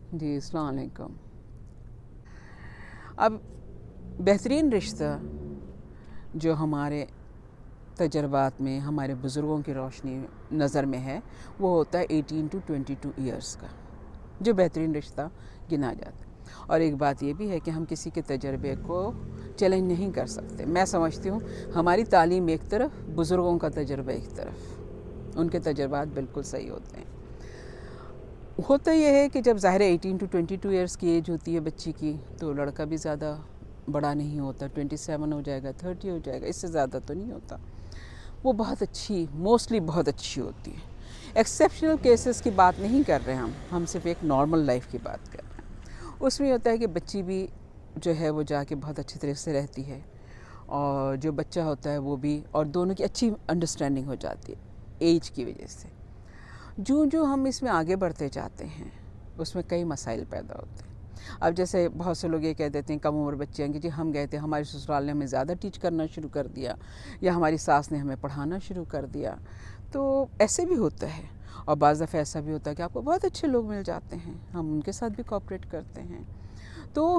جی السلام علیکم۔ اب بہترین رشتہ جو ہمارے تجربات میں ہمارے بزرگوں کی روشنی نظر میں ہے وہ ہوتا ہے 18 to 22 ایئرس کا، جو بہترین رشتہ گنا جاتا ہے۔ اور ایک بات یہ بھی ہے کہ ہم کسی کے تجربے کو چیلنج نہیں کر سکتے۔ میں سمجھتی ہوں ہماری تعلیم ایک طرف، بزرگوں کا تجربہ ایک طرف، ان کے تجربات بالکل صحیح ہوتے ہیں۔ ہوتا یہ ہے کہ جب ظاہر 18 to 22 ایئرس کی ایج ہوتی ہے بچی کی، تو لڑکا بھی زیادہ بڑا نہیں ہوتا، 27 ہو جائے گا، 30 ہو جائے گا، اس سے زیادہ تو نہیں ہوتا۔ وہ بہت اچھی، موسٹلی بہت اچھی ہوتی ہے۔ ایکسیپشنل کیسز کی بات نہیں کر رہے ہم صرف ایک نارمل لائف کی بات کر رہے ہیں۔ اس میں ہوتا ہے کہ بچی بھی جو ہے وہ جا کے بہت اچھی طرح سے رہتی ہے، اور جو بچہ ہوتا ہے وہ بھی، اور دونوں کی اچھی انڈرسٹینڈنگ ہو جاتی ہے ایج کی وجہ سے۔ جو ہم اس میں آگے بڑھتے جاتے ہیں اس میں کئی مسائل پیدا ہوتے ہیں۔ اب جیسے بہت سے لوگ یہ کہہ دیتے ہیں کم عمر بچے ہیں کہ جی ہم گئے تھے، ہماری سسرال نے ہمیں زیادہ ٹیچ کرنا شروع کر دیا، یا ہماری ساس نے ہمیں پڑھانا شروع کر دیا۔ تو ایسے بھی ہوتا ہے، اور بعض دفعہ ایسا بھی ہوتا ہے کہ آپ کو بہت اچھے لوگ مل جاتے ہیں، ہم ان کے ساتھ بھی کوآپریٹ کرتے ہیں۔ تو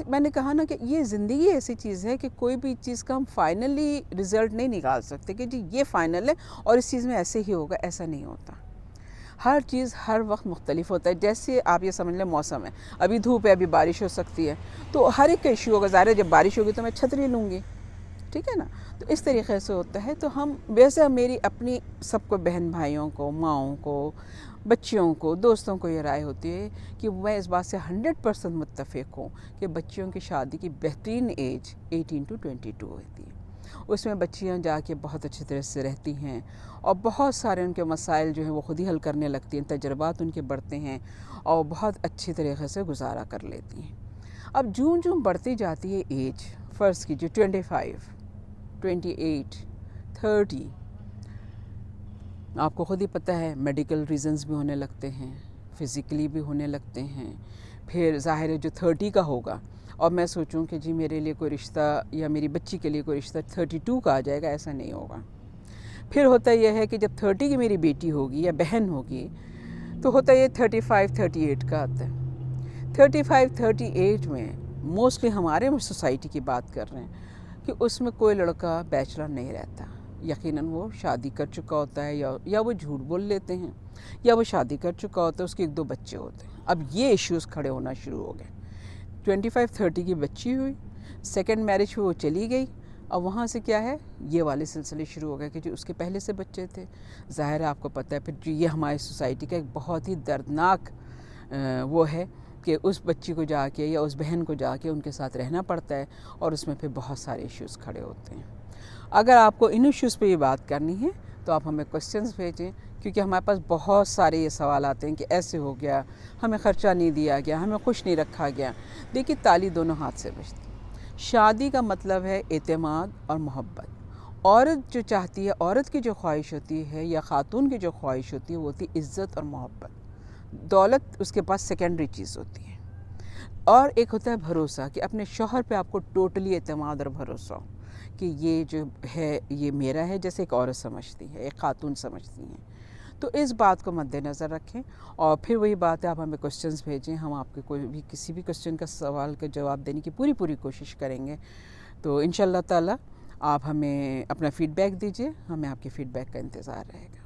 میں نے کہا نا کہ یہ زندگی ایسی چیز ہے کہ کوئی بھی چیز کا ہم فائنلی رزلٹ نہیں نکال سکتے کہ جی یہ فائنل ہے اور اس چیز میں ایسے ہی ہوگا، ایسا نہیں ہوتا۔ ہر چیز ہر وقت مختلف ہوتا ہے۔ جیسے آپ یہ سمجھ لیں موسم ہے، ابھی دھوپ ہے، ابھی بارش ہو سکتی ہے، تو ہر ایک کا ایشو ہوگا۔ ظاہر ہے جب بارش ہوگی تو میں چھتری لوں گی، ٹھیک ہے نا؟ تو اس طریقے سے ہوتا ہے۔ تو ہم ویسے میری اپنی سب کو، بہن بھائیوں کو، ماؤں کو، بچیوں کو، دوستوں کو یہ رائے ہوتی ہے کہ میں اس بات سے 100% متفق ہوں کہ بچیوں کی شادی کی بہترین ایج 18 to 22 ہوتی ہے۔ اس میں بچیاں جا کے بہت اچھی طرح سے رہتی ہیں، اور بہت سارے ان کے مسائل جو ہیں وہ خود ہی حل کرنے لگتی ہیں، تجربات ان کے بڑھتے ہیں، اور بہت اچھی طریقے سے گزارا کر لیتی ہیں۔ اب جوں بڑھتی جاتی ہے ایج، فرض کیجیے 25، 28، 30، آپ کو خود ہی پتہ ہے میڈیکل ریزنز بھی ہونے لگتے ہیں، فزیکلی بھی ہونے لگتے ہیں۔ پھر ظاہر ہے جو 30 کا ہوگا اور میں سوچوں کہ جی میرے لیے کوئی رشتہ یا میری بچی کے لیے کوئی رشتہ 32 کا آ جائے گا، ایسا نہیں ہوگا۔ پھر ہوتا یہ ہے کہ جب 30 کی میری بیٹی ہوگی یا بہن ہوگی تو ہوتا یہ 35، 38 کا آتا ہے۔ 35، 38 میں موسٹلی ہمارے سوسائٹی کی بات کر رہے ہیں کہ اس میں کوئی لڑکا بیچلر نہیں رہتا، یقیناً وہ شادی کر چکا ہوتا ہے، یا وہ جھوٹ بول لیتے ہیں، یا وہ شادی کر چکا ہوتا ہے، اس کے 1-2 بچے ہوتے ہیں۔ اب یہ ایشوز کھڑے ہونا شروع ہو گئے۔ 25، 30 کی بچی ہوئی، سیکنڈ میرج پہ وہ چلی گئی، اور وہاں سے کیا ہے، یہ والے سلسلے شروع ہو گئے کہ جو اس کے پہلے سے بچے تھے۔ ظاہر ہے آپ کو پتہ ہے پھر یہ ہماری سوسائٹی کا ایک بہت ہی دردناک وہ ہے کہ اس بچی کو جا کے یا اس بہن کو جا کے ان کے ساتھ رہنا پڑتا ہے، اور اس میں پھر بہت سارے ایشوز کھڑے ہوتے ہیں۔ اگر آپ کو ان ایشوز پہ یہ بات کرنی ہے تو آپ ہمیں کوسچنز بھیجیں، کیونکہ ہمارے پاس بہت سارے یہ سوال آتے ہیں کہ ایسے ہو گیا، ہمیں خرچہ نہیں دیا گیا، ہمیں خوش نہیں رکھا گیا۔ دیکھیے تالی دونوں ہاتھ سے بجتی۔ شادی کا مطلب ہے اعتماد اور محبت۔ عورت جو چاہتی ہے، عورت کی جو خواہش ہوتی ہے یا خاتون کی جو خواہش ہوتی ہے وہ ہوتی ہے عزت اور محبت۔ دولت اس کے پاس سیکنڈری چیز ہوتی ہے۔ اور ایک ہوتا ہے بھروسہ، کہ اپنے شوہر پہ آپ کو ٹوٹلی اعتماد اور بھروسہ ہو کہ یہ جو ہے یہ میرا ہے، جیسے ایک عورت سمجھتی ہے، ایک خاتون سمجھتی ہیں۔ تو اس بات کو مد نظر رکھیں، اور پھر وہی بات ہے آپ ہمیں کوسچنز بھیجیں، ہم آپ کے کوئی بھی کسی بھی کوسچن کا سوال کا جواب دینے کی پوری کوشش کریں گے۔ تو انشاءاللہ تعالی آپ ہمیں اپنا فیڈ بیک دیجئے، ہمیں آپ کے فیڈ بیک کا انتظار رہے گا۔